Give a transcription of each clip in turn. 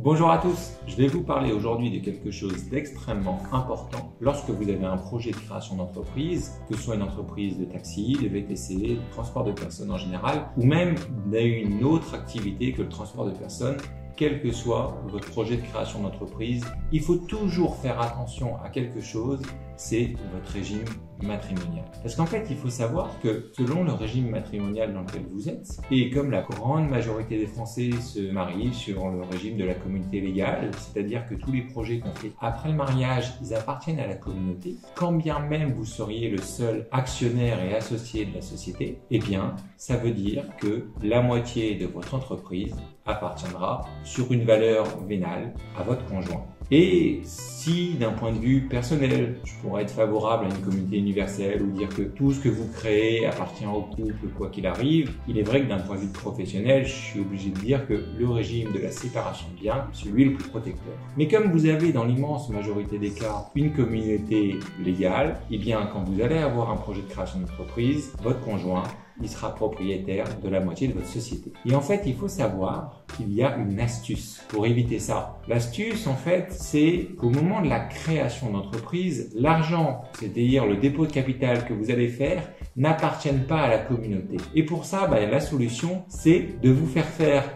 Bonjour à tous, je vais vous parler aujourd'hui de quelque chose d'extrêmement important lorsque vous avez un projet de création d'entreprise, que ce soit une entreprise de taxi, de VTC, de transport de personnes en général, ou même une autre activité que le transport de personnes. Quel que soit votre projet de création d'entreprise, il faut toujours faire attention à quelque chose, c'est votre régime matrimonial. Parce qu'en fait, il faut savoir que selon le régime matrimonial dans lequel vous êtes, et comme la grande majorité des Français se marient sur le régime de la communauté légale, c'est-à-dire que tous les projets qu'on fait après le mariage, ils appartiennent à la communauté, quand bien même vous seriez le seul actionnaire et associé de la société, eh bien, ça veut dire que la moitié de votre entreprise appartiendra sur une valeur vénale à votre conjoint. Et si d'un point de vue personnel, je pourrais être favorable à une communauté universelle ou dire que tout ce que vous créez appartient au couple quoi qu'il arrive, il est vrai que d'un point de vue professionnel, je suis obligé de dire que le régime de la séparation de biens, c'est celui le plus protecteur. Mais comme vous avez dans l'immense majorité des cas une communauté légale, eh bien quand vous allez avoir un projet de création d'entreprise, votre conjoint il sera propriétaire de la moitié de votre société. Et en fait, il faut savoir qu'il y a une astuce pour éviter ça. L'astuce, en fait, c'est qu'au moment de la création d'entreprise, l'argent, c'est-à-dire le dépôt de capital que vous allez faire, n'appartiennent pas à la communauté. Et pour ça, la solution, c'est de vous faire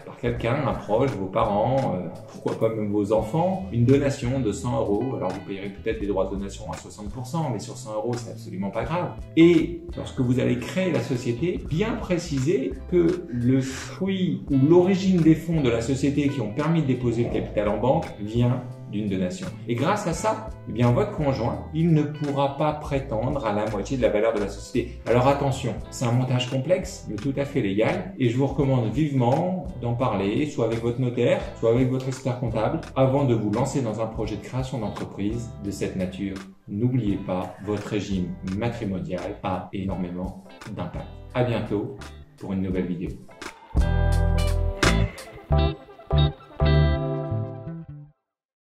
par quelqu'un, un proche, vos parents, pourquoi pas même vos enfants, une donation de 100 €. Alors vous payerez peut-être les droits de donation à 60%, mais sur 100 €, c'est absolument pas grave. Et lorsque vous allez créer la société, bien préciser que le fruit ou l'origine des fonds de la société qui ont permis de déposer le capital en banque vient d'une donation. Et grâce à ça, eh bien votre conjoint, il ne pourra pas prétendre à la moitié de la valeur de la société. Alors attention, c'est un montage complexe, mais tout à fait légal, et je vous recommande vivement d'en parler, soit avec votre notaire, soit avec votre expert comptable, avant de vous lancer dans un projet de création d'entreprise de cette nature. N'oubliez pas, votre régime matrimonial a énormément d'impact. À bientôt pour une nouvelle vidéo.